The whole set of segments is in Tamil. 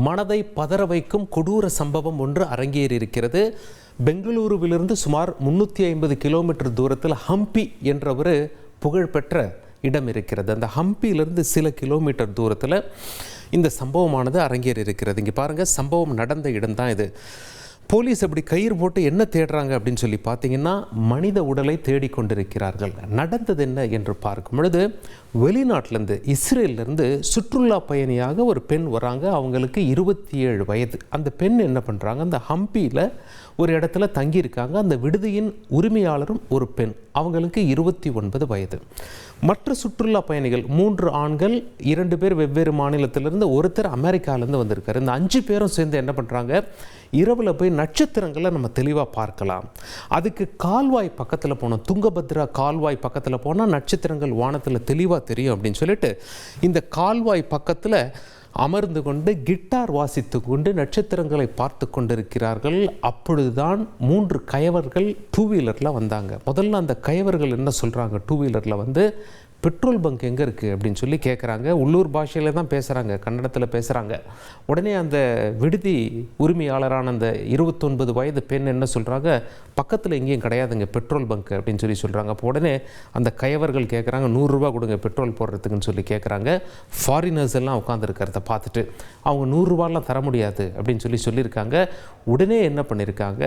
மனதை பதற வைக்கும் கொடூர சம்பவம் ஒன்று அரங்கேறியிருக்கிறது. பெங்களூருவிலிருந்து சுமார் 350 கிலோமீட்டர் தூரத்தில் ஹம்பி என்ற ஒரு புகழ்பெற்ற இடம் இருக்கிறது. அந்த ஹம்பியிலிருந்து சில கிலோமீட்டர் தூரத்தில் இந்த சம்பவமானது அரங்கேறியிருக்கிறது. இங்கே பாருங்கள், சம்பவம் நடந்த இடம் தான் இது. போலீஸ் அப்படி கயிறு போட்டு என்ன தேடுறாங்க அப்படின்னு சொல்லி பார்த்தீங்கன்னா, மனித உடலை தேடிக்கொண்டிருக்கிறார்கள். நடந்தது என்ன என்று பார்க்கும் பொழுது, வெளிநாட்டிலேருந்து இஸ்ரேலிருந்து சுற்றுலா பயணியாக ஒரு பெண் வராங்க. அவங்களுக்கு 27 வயது. அந்த பெண் என்ன பண்ணுறாங்க, அந்த ஹம்பியில் ஒரு இடத்துல தங்கியிருக்காங்க. அந்த விடுதியின் உரிமையாளரும் ஒரு பெண், அவங்களுக்கு 29 வயது. மற்ற சுற்றுலா பயணிகள் 3 ஆண்கள், 2 பேர் வெவ்வேறு மாநிலத்திலிருந்து, ஒருத்தர் அமெரிக்காவிலேருந்து வந்திருக்காரு. இந்த 5 பேரும் சேர்ந்து என்ன பண்ணுறாங்க, இரவில் போய் நட்சத்திரங்களை நம்ம தெளிவாக பார்க்கலாம். அதுக்கு கால்வாய் பக்கத்தில் போனோம், துங்கபத்ரா கால்வாய் பக்கத்தில் போனால் நட்சத்திரங்கள் வானத்தில் தெளிவாக தெரியும் அப்படின்னு சொல்லிட்டு இந்த கால்வாய் பக்கத்தில் அமர்ந்து கொண்டு கிட்டார் வாசித்து கொண்டு நட்சத்திரங்களை பார்த்து கொண்டிருக்கிறார்கள். அப்பொழுதுதான் 3 கயவர்கள் 2 வீலரில் வந்தாங்க. முதல்ல அந்த கயவர்கள் என்ன சொல்கிறாங்க, 2 வீலரில் வந்து பெட்ரோல் பங்க் எங்கே இருக்குது அப்படின்னு சொல்லி கேட்குறாங்க. உள்ளூர் பாஷையில் தான் பேசுகிறாங்க, கன்னடத்தில் பேசுகிறாங்க. உடனே அந்த விடுதி உரிமையாளரான அந்த 29 வயது பெண் என்ன சொல்கிறாங்க, பக்கத்தில் எங்கேயும் கிடையாதுங்க பெட்ரோல் பங்க் அப்படின்னு சொல்லி சொல்கிறாங்க. அப்போ உடனே அந்த கயவர்கள் கேட்குறாங்க, 100 ரூபா கொடுங்க பெட்ரோல் போடுறதுக்குன்னு சொல்லி கேட்குறாங்க. ஃபாரினர்ஸ் எல்லாம் உட்காந்துருக்கிறத பார்த்துட்டு அவங்க 100 ரூபாலாம் தர முடியாது அப்படின்னு சொல்லியிருக்காங்க. உடனே என்ன பண்ணியிருக்காங்க,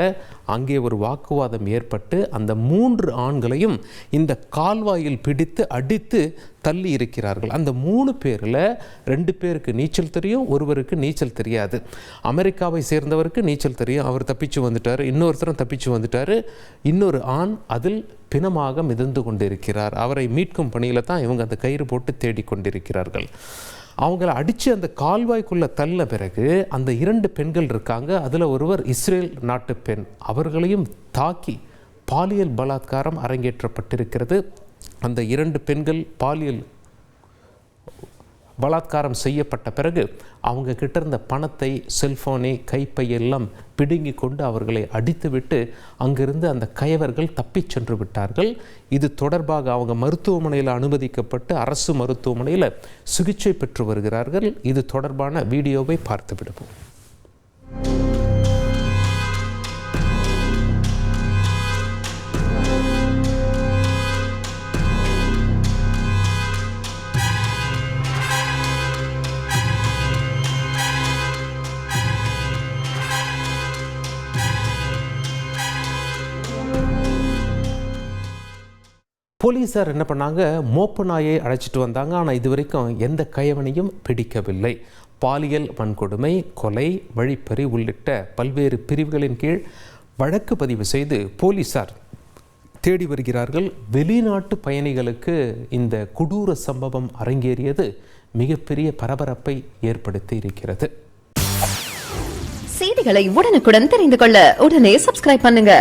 அங்கே ஒரு வாக்குவாதம் ஏற்பட்டு அந்த 3 ஆண்களையும் இந்த கால்வாயில் பிடித்து அடித்து தள்ளி இருக்கிறார்கள். அந்த 3 பேரில் 2 பேருக்கு நீச்சல் தெரியும், ஒருவருக்கு நீச்சல் தெரியாது. அமெரிக்காவை சேர்ந்தவருக்கு நீச்சல் தெரியும், அவர் தப்பிச்சு வந்துட்டார். இன்னொருத்தரும் தப்பிச்சு வந்துட்டார். இன்னொரு ஆண் அதில் பிணமாக மிதந்து கொண்டிருக்கிறார். அவரை மீட்கும் பணியில் தான் இவங்க அந்த கயிறு போட்டு தேடிக்கொண்டிருக்கிறார்கள். அவங்கள அடித்து அந்த கால்வாய்க்குள்ளே தள்ள பிறகு அந்த 2 பெண்கள் இருக்காங்க. அதில் ஒருவர் இஸ்ரேல் நாட்டு பெண். அவர்களையும் தாக்கி பாலியல் பலாத்காரம் அரங்கேற்றப்பட்டிருக்கிறது. அந்த 2 பெண்கள் பாலியல் பலாத்காரம் செய்யப்பட்ட பிறகு அவங்க கிட்ட இருந்த பணத்தை, செல்ஃபோனை, கைப்பையெல்லாம் பிடுங்கி கொண்டு அவர்களை அடித்துவிட்டு அங்கிருந்து அந்த கயவர்கள் தப்பிச் சென்று விட்டார்கள். இது தொடர்பாக அவங்க மருத்துவமனையில் அனுமதிக்கப்பட்டு அரசு மருத்துவமனையில் சிகிச்சை பெற்று வருகிறார்கள். இது தொடர்பான வீடியோவை பார்த்து விடுவோம். போலீஸார் என்ன பண்ணாங்க, மோப்ப நாயை அழைச்சிட்டு வந்தாங்க. ஆனால் இது வரைக்கும் எந்த கயவனையும் பிடிக்கவில்லை. பாலியல் வன்கொடுமை, கொலை, வழிப்பறி உள்ளிட்ட பல்வேறு பிரிவுகளின் கீழ் வழக்கு பதிவு செய்து போலீஸார் தேடி வருகிறார்கள். வெளிநாட்டு பயணிகளுக்கு இந்த கொடூர சம்பவம் அரங்கேறியது மிகப்பெரிய பரபரப்பை ஏற்படுத்தி இருக்கிறது. செய்திகளை உடனுக்குடன் தெரிந்து கொள்ள உடனே சப்ஸ்கிரைப் பண்ணுங்க.